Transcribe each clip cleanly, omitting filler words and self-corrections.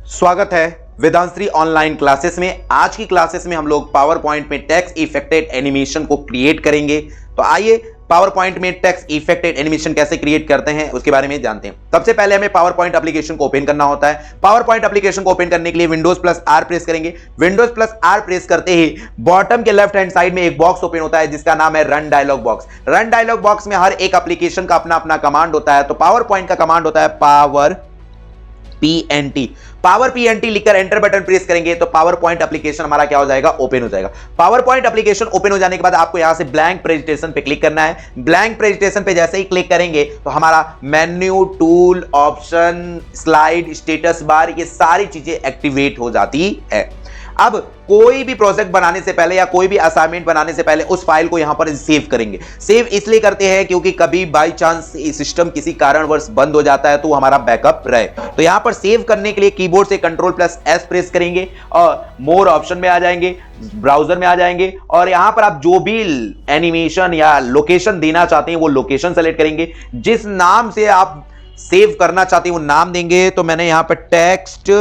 स्वागत है वेदांश्री online classes में। आज की क्लासेस में हम लोग पावर पॉइंट में टेक्स्ट इफेक्टेड एनिमेशन को क्रिएट करेंगे। तो आइए पावर पॉइंट में टेक्स्ट इफेक्टेड एनिमेशन कैसे क्रिएट करते हैं उसके बारे में जानते हैं। सबसे पहले हमें पावर पॉइंट एप्लीकेशन को ओपन करना होता है। पावर पॉइंट एप्लीकेशन को ओपन करने के लिए विंडोज प्लस आर प्रेस करेंगे। विंडोज प्लस आर प्रेस करते ही बॉटम के लेफ्ट हैंड साइड में एक बॉक्स ओपन होता है जिसका नाम है run dialogue box. Run dialogue box में हर एक एप्लीकेशन का अपना अपना कमांड होता है। तो पावर पॉइंट का कमांड होता है पावर पीएनटी लिखकर एंटर बटन प्रेस करेंगे तो पावर पॉइंट एप्लीकेशन हमारा क्या हो जाएगा, ओपन हो जाएगा। पावर पॉइंट एप्लीकेशन ओपन हो जाने के बाद आपको यहां से ब्लैंक प्रेजेंटेशन पे क्लिक करना है। ब्लैंक प्रेजेंटेशन पे जैसे ही क्लिक करेंगे तो हमारा menu, tool, option, slide, status bar, ये सारी चीजें एक्टिवेट हो जाती है। अब कोई भी प्रोजेक्ट बनाने से पहले या कोई भी असाइनमेंट बनाने से पहले उस फाइल को यहां पर सेव करेंगे। सेव इसलिए करते हैं क्योंकि कभी बाय चांस सिस्टम किसी कारणवश बंद हो जाता है तो हमारा बैकअप रहे। तो यहां पर सेव करने के लिए कीबोर्ड से कंट्रोल प्लस एस प्रेस करेंगे और मोर ऑप्शन में आ जाएंगे, ब्राउजर में आ जाएंगे और यहां पर आप जो भी एनिमेशन या लोकेशन देना चाहते हैं वो लोकेशन सेलेक्ट करेंगे। जिस नाम से आप सेव करना चाहते हैं वो नाम देंगे। तो मैंने यहां पर टेक्स्ट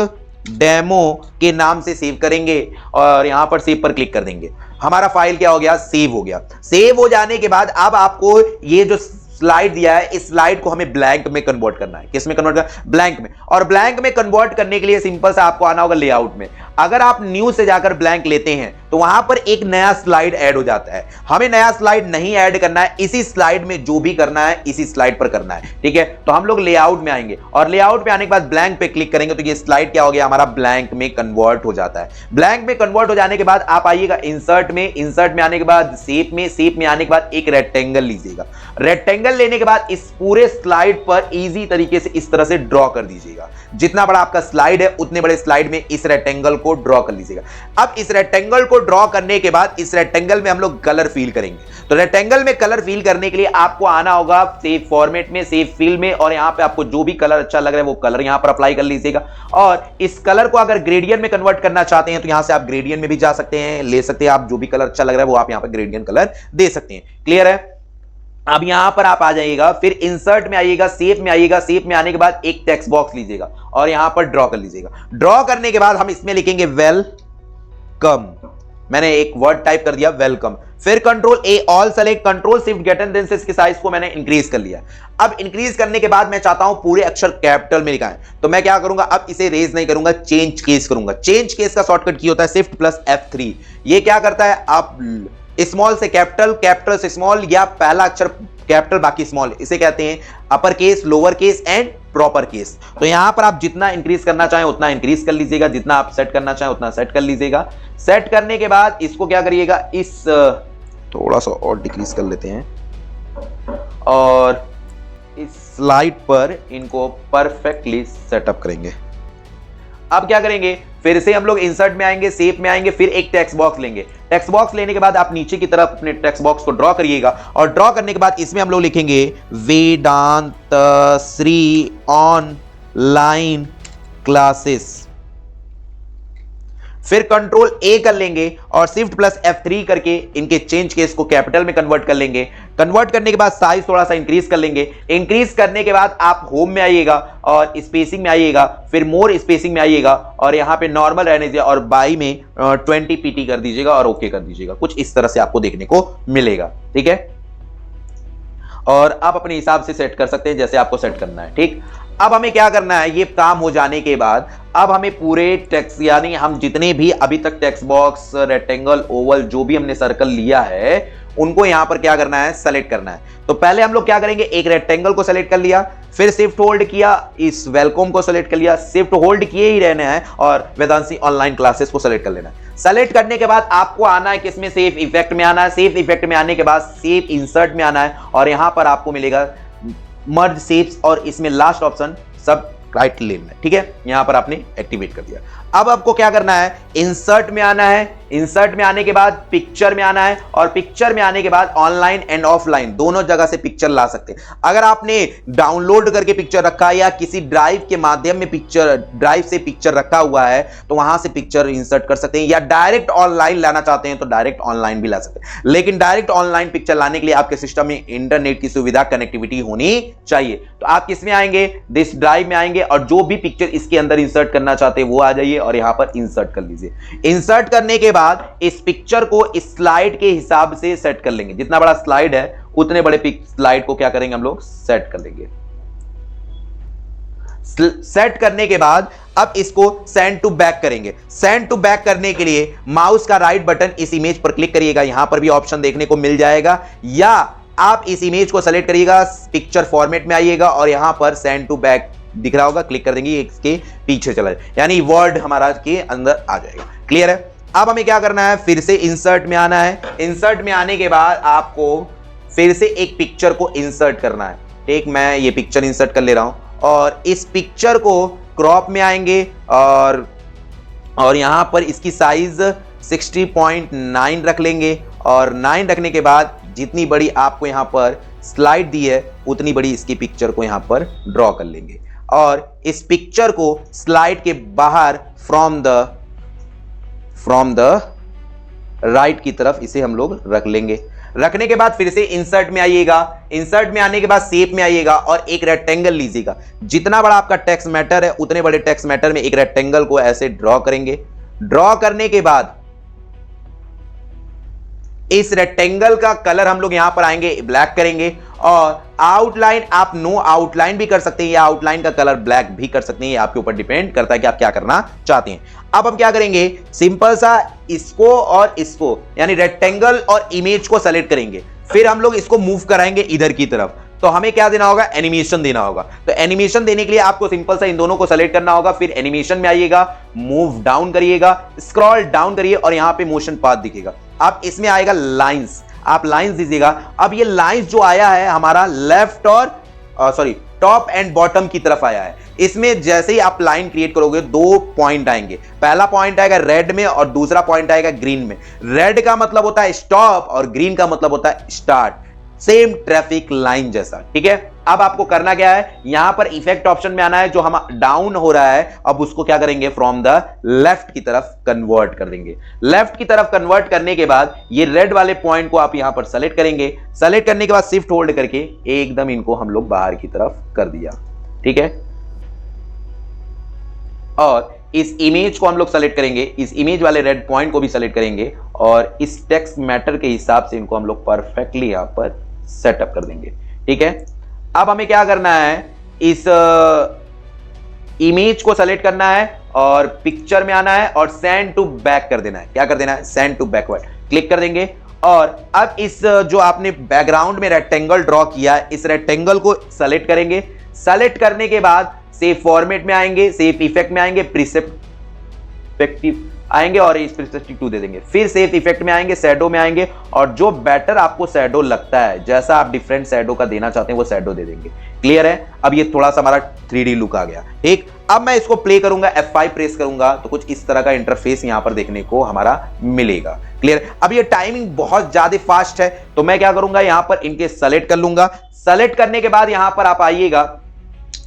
डेमो के नाम से सेव करेंगे और यहां पर सेव पर क्लिक कर देंगे। हमारा फाइल क्या हो गया, सेव हो गया। सेव हो जाने के बाद अब आपको ये जो स्लाइड दिया है इस स्लाइड को हमें ब्लैंक में कन्वर्ट करना है। किस में कन्वर्ट करना? ब्लैंक में। और ब्लैंक में कन्वर्ट करने के लिए सिंपल सा आपको आना होगा लेआउट में। अगर आप न्यू से जाकर ब्लैंक लेते हैं तो वहां पर एक नया स्लाइड ऐड हो जाता है। हमें नया स्लाइड नहीं ऐड करना है, इसी स्लाइड में जो भी करना है इसी स्लाइड पर करना है। ठीक है, तो हम लोग लेआउट में आएंगे और लेआउट में आने के बाद ब्लैंक पे क्लिक करेंगे तो ये स्लाइड क्या हो गया, हमारा ब्लैंक में कन्वर्ट हो जाता है। ब्लैंक में कन्वर्ट हो जाने के बाद आप आइएगा इंसर्ट में। इंसर्ट में आने के बाद शेप में, शेप में आने के बाद एक रेक्टेंगल लीजिएगा। रेक्टेंगल लेने के बाद इस पूरे स्लाइड पर इजी तरीके से इस तरह से ड्रॉ कर दीजिएगा। जितना बड़ा आपका स्लाइड है उतने बड़े स्लाइड में इस रेक्टेंगल को ड्रॉ कर लीजिएगा। अब इस रेक्टेंगल को ड्रॉ करने के बाद इस रेक्टेंगल में हम लोग कलर फिल करेंगे। तो रेक्टेंगल में कलर फिल करने के लिए आपको आना होगा सेव फॉर्मेट में, सेव फिल में और यहां पे आपको जो भी कलर अच्छा लग रहा है वो कलर यहां पर अप्लाई कर लीजिएगा। और इस कलर को अगर ग्रेडियंट में कन्वर्ट करना चाहते हैं तो यहां से आप ग्रेडियंट में भी जा सकते हैं, ले सकते हैं। आप जो भी कलर अच्छा लग रहा है वो आप यहां पर ग्रेडियंट कलर दे सकते हैं। क्लियर है? अब यहां पर आप आ जाइएगा, फिर इंसर्ट में आइएगा, शेप में आइएगा। शेप में आने के बाद एक टेक्स्ट बॉक्स लीजिएगा और यहां पर ड्रॉ कर लीजिएगा। ड्रॉ करने के बाद हम इसमें लिखेंगे वेलकम। मैंने एक वर्ड टाइप कर दिया वेलकम। फिर control A all select, control shift get and then से इसके साइज को मैंने इंक्रीज कर लिया। अब इंक्रीज करने के बाद मैं चाहता हूं पूरे अक्षर कैपिटल में लिखा है तो मैं क्या करूंगा, अब इसे रेज नहीं करूंगा, चेंज केस करूंगा। चेंज केस का शॉर्टकट की होता है शिफ्ट प्लस F3। ये क्या करता है, आप स्मॉल से कैपिटल, कैपिटल से स्मॉल या पहला अक्षर कैपिटल बाकी स्मॉल, इसे कहते हैं upper case, lower case and proper case. तो यहां पर आप जितना इंक्रीज करना चाहें उतना इंक्रीज कर लीजिएगा, जितना आप सेट करना चाहें उतना सेट कर लीजिएगा। सेट करने के बाद इसको क्या करिएगा, इस थोड़ा सा और डिक्रीज कर लेते हैं और इस स्लाइड पर इनको परफेक्टली सेटअप करेंगे। अब क्या करेंगे, फिर से हम लोग इंसर्ट में आएंगे, शेप में आएंगे, फिर एक टेक्स्ट बॉक्स लेंगे। टेक्स्ट बॉक्स लेने के बाद आप नीचे की तरफ अपने टेक्स्ट बॉक्स को ड्रॉ करिएगा और ड्रॉ करने के बाद इसमें हम लोग लिखेंगे वेदांत श्री ऑनलाइन क्लासेस। फिर कंट्रोल ए कर लेंगे और शिफ्ट प्लस F3 करके इनके चेंज केस को कैपिटल में कन्वर्ट कर लेंगे। कन्वर्ट करने के बाद साइज थोड़ा सा इंक्रीज कर लेंगे। इंक्रीज करने के बाद आप होम में आइएगा और स्पेसिंग में आइएगा, फिर मोर स्पेसिंग में आइएगा और यहां पे नॉर्मल रहने दीजिए और बाई में 20 PT कर दीजिएगा और ओके कर दीजिएगा। कुछ इस तरह से आपको देखने को मिलेगा। ठीक है, और आप अपने हिसाब से सेट कर सकते हैं जैसे आपको सेट करना है। ठीक, अब हमें क्या करना है, ये काम हो जाने के बाद अब हमें पूरे टेक्स्ट यानी हम जितने भी अभी तक टेक्स्ट बॉक्स, रेक्टेंगल, ओवल जो भी हमने सर्कल लिया है उनको यहां पर क्या करना है, सेलेक्ट करना है। तो पहले हम लोग क्या करेंगे, एक रेक्टेंगल को सेलेक्ट कर लिया, फिर शिफ्ट होल्ड किया, इस वेलकम को सेलेक्ट कर लिया, शिफ्ट होल्ड किए ही रहना है और वेदांशी ऑनलाइन क्लासेस को सेलेक्ट कर लेना है। सेलेक्ट करने के बाद आपको आना है किसमें, सेव इफेक्ट में आना है। सेव इफेक्ट में आने के बाद सेव इंसर्ट में आना है और यहां पर आपको मिलेगा मर्ज शेप्स और इसमें लास्ट ऑप्शन सब राइट लेना है। ठीक है, यहां पर आपने एक्टिवेट कर दिया। अब आपको क्या करना है, इंसर्ट में आना है, इंसर्ट में आने के बाद पिक्चर में आना है, और पिक्चर में आने के बाद ऑनलाइन एंड ऑफलाइन दोनों जगह से पिक्चर ला सकते हैं। अगर आपने डाउनलोड करके पिक्चर रखा है या किसी ड्राइव के माध्यम में ड्राइव से पिक्चर रखा हुआ है तो वहां से पिक्चर इंसर्ट कर सकते हैं, या डायरेक्ट ऑनलाइन लाना चाहते हैं तो डायरेक्ट ऑनलाइन भी ला सकते हैं। लेकिन डायरेक्ट ऑनलाइन पिक्चर लाने के लिए आपके सिस्टम में इंटरनेट की सुविधा, कनेक्टिविटी होनी चाहिए। तो आप किस में आएंगे, दिस ड्राइव में आएंगे, और जो भी पिक्चर इसके अंदर इंसर्ट करना चाहते हैं वो आ जाइए और यहां पर इंसर्ट कर लीजिए। इंसर्ट करने के बाद इस पिक्चर को इस स्लाइड के हिसाब से सेट कर लेंगे। जितना बड़ा स्लाइड है उतने बड़े स्लाइड को क्या करेंगे हम लोग, सेट कर लेंगे। सेट करने के बाद अब इसको सेंड टू बैक करेंगे। सेंड टू बैक करने के लिए माउस का राइट बटन इस इमेज पर क्लिक करिएगा, यहां पर भी ऑप्शन देखने को मिल जाएगा, या आप इस इमेज को सेलेक्ट करिएगा, पिक्चर फॉर्मेट में आइएगा और यहां पर सेंड टू बैक दिख रहा होगा, क्लिक कर देंगे, इसके पीछे चला जाए, यानी वर्ड हमारा के अंदर आ जाएगा। क्लियर है। अब हमें क्या करना है, फिर से इंसर्ट में आना है। इंसर्ट में आने के बाद आपको फिर से एक पिक्चर को इंसर्ट करना है। ठीक, मैं ये पिक्चर इंसर्ट कर ले रहा हूं और इस पिक्चर को क्रॉप में आएंगे और यहां पर इसकी साइज 60.9 रख लेंगे, और 9 रखने के बाद जितनी बड़ी आपको यहां पर स्लाइड दी है उतनी बड़ी इसकी पिक्चर को यहां पर ड्रॉ कर लेंगे, और इस पिक्चर को स्लाइड के बाहर फ्रॉम द राइट की तरफ इसे हम लोग रख लेंगे। रखने के बाद फिर से इंसर्ट में आइएगा। इंसर्ट में आने के बाद शेप में आइएगा और एक रेक्टेंगल लीजिएगा। जितना बड़ा आपका टेक्स्ट मैटर है उतने बड़े टेक्स्ट मैटर में एक रेक्टेंगल को ऐसे ड्रॉ करेंगे। ड्रॉ करने के बाद इस रेक्टेंगल का कलर हम लोग यहां पर आएंगे, ब्लैक करेंगे, और आउटलाइन आप नो आउटलाइन भी कर सकते हैं या आउटलाइन का कलर ब्लैक भी कर सकते हैं, ये आपके ऊपर डिपेंड करता है कि आप क्या करना चाहते हैं। अब हम क्या करेंगे, सिंपल सा इसको और इसको यानी रेक्टेंगल और इमेज को सेलेक्ट करेंगे, फिर हम लोग इसको मूव कराएंगे इधर की तरफ। तो हमें क्या देना होगा, एनिमेशन देना होगा। तो एनिमेशन देने के लिए आपको सिंपल सा इन दोनों को सेलेक्ट करना होगा, फिर एनिमेशन में आइएगा, मूव डाउन करिएगा, स्क्रॉल डाउन करिए और यहां पे मोशन पाथ दिखेगा। अब इसमें आएगा लाइंस, आप लाइंस दीजिएगा। अब ये लाइंस जो आया है हमारा लेफ्ट और टॉप एंड बॉटम की तरफ आया है। इसमें जैसे ही आप लाइन क्रिएट करोगे 2 पॉइंट आएंगे, पहला पॉइंट आएगा रेड में और दूसरा पॉइंट आएगा ग्रीन में। रेड का मतलब होता है स्टॉप और ग्रीन का मतलब होता है स्टार्ट, सेम ट्रैफिक लाइन जैसा। ठीक है। अब आपको करना क्या है, यहां पर इफेक्ट ऑप्शन में आना है, जो हम डाउन हो रहा है अब उसको क्या करेंगे, फ्रॉम द लेफ्ट की तरफ कन्वर्ट कर देंगे। लेफ्ट की तरफ कन्वर्ट करने के बाद ये रेड वाले पॉइंट को आप यहां पर सेलेक्ट करेंगे। सेलेक्ट करने के बाद शिफ्ट होल्ड करके एकदम इनको हम लोग बाहर की तरफ कर दिया। ठीक है। और इस इमेज को हम लोग सेलेक्ट करेंगे, इस इमेज वाले रेड पॉइंट को भी सेलेक्ट करेंगे और इस टेक्स्ट मैटर के हिसाब से इनको हम लोग परफेक्टली यहां पर सेटअप कर देंगे। ठीक है। अब हमें क्या करना है, इस इमेज को सेलेक्ट करना है और पिक्चर में आना है और सेंड टू बैक कर देना है। क्या कर देना है, सेंड टू बैकवर्ड क्लिक कर देंगे। और अब इस जो आपने बैकग्राउंड में रेक्टेंगल ड्रॉ किया है इस रेक्टेंगल को सेलेक्ट करेंगे। सेलेक्ट करने के बाद सेव फॉर्मेट में आएंगे, सेव इफेक्ट में आएंगे, प्रिस्पेक्टिव आएंगे और इस प्रिस्पेक्टिव 2 दे देंगे। फिर सेव इफेक्ट में आएंगे, शैडो में आएंगे और जो बेटर आपको शैडो लगता है, जैसा आप डिफरेंट शैडो का देना चाहते हैं वो शैडो दे देंगे। क्लियर है। अब ये थोड़ा सा हमारा 3D लुक आ गया। ठीक। अब मैं इसको प्ले करूंगा, F5 प्रेस करूंगा तो कुछ इस तरह का इंटरफेस यहां पर देखने को हमारा मिलेगा। क्लियर। अब ये टाइमिंग बहुत ज्यादा फास्ट है तो मैं क्या करूंगा, यहां पर इनके सेलेक्ट कर लूंगा। सेलेक्ट करने के बाद यहां पर आप आइएगा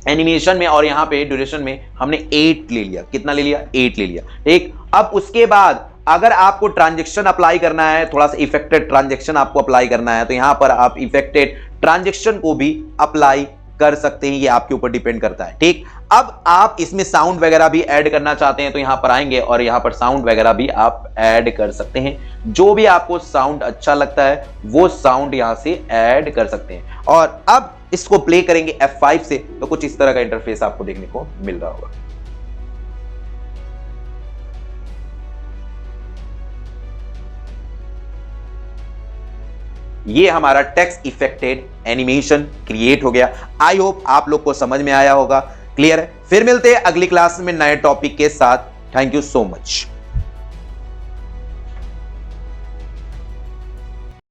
एनिमेशन में और यहां पे ड्यूरेशन में हमने 8 ले लिया। कितना ले लिया, 8 ले लिया। ठीक। अब उसके बाद अगर आपको ट्रांजैक्शन अप्लाई करना है, थोड़ा सा इफेक्टेड ट्रांजैक्शन आपको अप्लाई करना है तो यहां पर आप इफेक्टेड ट्रांजैक्शन को भी अप्लाई कर सकते हैं, ये आपके ऊपर डिपेंड करता है। ठीक। अब आप इसमें साउंड वगैरह भी ऐड करना चाहते हैं तो यहां पर आएंगे और यहां पर साउंड वगैरह भी आप ऐड कर सकते हैं। जो भी आपको साउंड अच्छा लगता है वो साउंड यहां से ऐड कर सकते हैं। और अब इसको प्ले करेंगे F5 से तो कुछ इस तरह का इंटरफेस आपको देखने को मिल रहा होगा। ये हमारा टेक्स्ट इफेक्टेड एनिमेशन क्रिएट हो गया। आई होप आप लोग को समझ में आया होगा। क्लियर है। फिर मिलते हैं अगली क्लास में नए टॉपिक के साथ। Thank you so much.